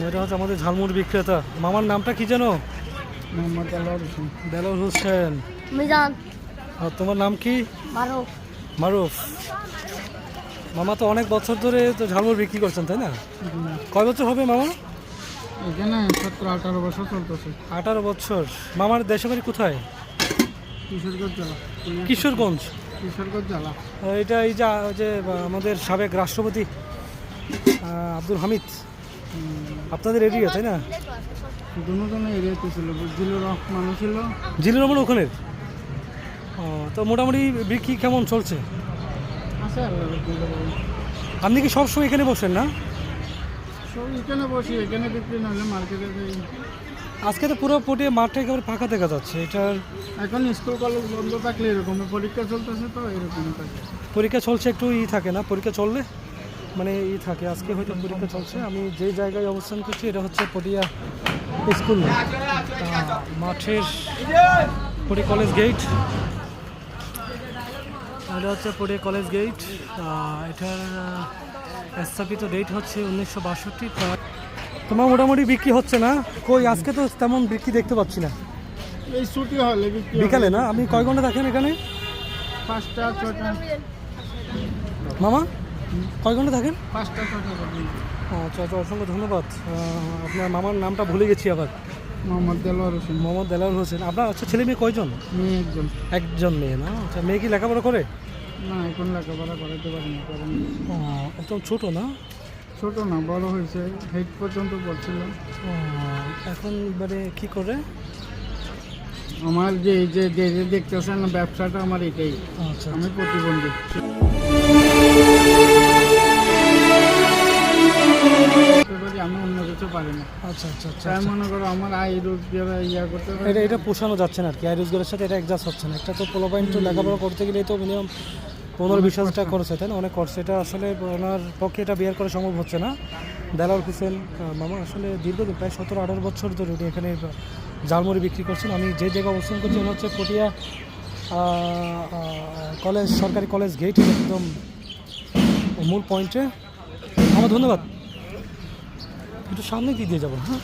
এটা হচ্ছে আমাদের ঝালমুড়ি বিক্রেতা। মামার নামটা কি যেন? মোহাম্মদ দেলোয়ার হোসেন। দেলোয়ার হোসেন। মিজান। আর তোমার নাম কি? মারুফ। মারুফ। মামা তো অনেক বছর ধরে তো ঝালমুড়ি বিক্রি করছেন, তাই না? কয় বছর হবে মামা? এখানে 17-18 বছর চলতেছে। 18 বছর। মামার দেশের বাড়ি কোথায়? কিশোরগঞ্জ জেলা। কিশোরগঞ্জ। কিশোরগঞ্জ জেলা। এটা এই যে আমাদের সাবেক রাষ্ট্রপতি আব্দুল হামিদ আপনাদের এরিয়া, তাই না? দুজনে এরিয়াতে ছিল, জিলুর রহমানও ছিল। জিলুর রহমান ওখানের? তো মোটামুটি বিক্রি কেমন চলছে? আছে আপনি কি সবসময় এখানে বসেন না? সব এখানে বসি, এখানে বিক্রি না হলে মার্কেটে যাই। আজকে তো পুরো পটিয়ে মাঠটা একেবারে ফাঁকা দেখা যাচ্ছে। এটার এখন স্কুল কলেজ বন্ধ থাকলে এরকম, পরীক্ষা চলতেছে তো এরকম থাকে। পরীক্ষা চলছে, একটু থাকে না পরীক্ষা চললে, মানে থাকে। আজকে হয়তো পরীক্ষা চলছে। আমি যে জায়গায় অবস্থান করছি এটা হচ্ছে পটিয়া স্কুল মাঠের পটিয়া কলেজ গেট। এটা হচ্ছে পটিয়া কলেজ গেট। এটার স্থাপিত ডেট হচ্ছে 1962। তোমার মোটামুটি বিক্রি হচ্ছে না? কই আজকে তো তেমন বিক্রি দেখতে পাচ্ছি না। এই ছুটি হলে বিকালে না? আপনি কয় ঘন্টা থাকেন এখানে? 5টা 6টা। মামা কয় ঘন্টা থাকেন? 5টা 6টা। আচ্ছা আচ্ছা, অসংখ্য ধন্যবাদ। আপনার মামার নামটা ভুলে গেছি আবার। মোহাম্মদ দেলোয়ার হোসেন। মোহাম্মদ দেলোয়ার হোসেন। আপনার আচ্ছা ছেলে মেয়ে কয়জন? মেয়ে একজন। একজন মেয়ে না? আচ্ছা, মেয়ে কি লেখাপড়া করে? না, এখন লেখাপড়া করাতে পারি না, কারণ একদম ছোট না? ছোট না, বড় হয়েছে, 8 পর্যন্ত পড়ছিল। এখন মানে কি করে? আমার যে এই যে দেখতেছেন ব্যবসাটা আমার এটাই। আচ্ছা, আমি প্রতিবন্ধী। আমি অন্য কিছু পারি না। আচ্ছা আচ্ছা আচ্ছা। তাই মনে করো আমার আয় রোজগার করতে পারি। এটা পোষানো যাচ্ছে না আর কি, আয় রোজগারের সাথে এটা অ্যাডজাস্ট হচ্ছে না। একটা তো পোলাপাইন তো লেখাপড়া করতে গেলে তো মিনিমাম 15-20 হাজার টাকা খরচ হয়, তাই না? অনেক খরচ। এটা আসলে ওনার পক্ষে এটা বিয়ার করা সম্ভব হচ্ছে না। দেলোয়ার হোসেন মামা আসলে দীর্ঘদিন প্রায় 17-18 বছর ধরে উনি এখানে ঝালমুড়ি বিক্রি করছেন। আমি যে জায়গায় অবস্থান করছি ওটা হচ্ছে পটিয়া কলেজ, সরকারি কলেজ গেট, একদম মূল পয়েন্টে। আমার ধন্যবাদ। একটু সামনে দিয়ে যাবো। হ্যাঁ।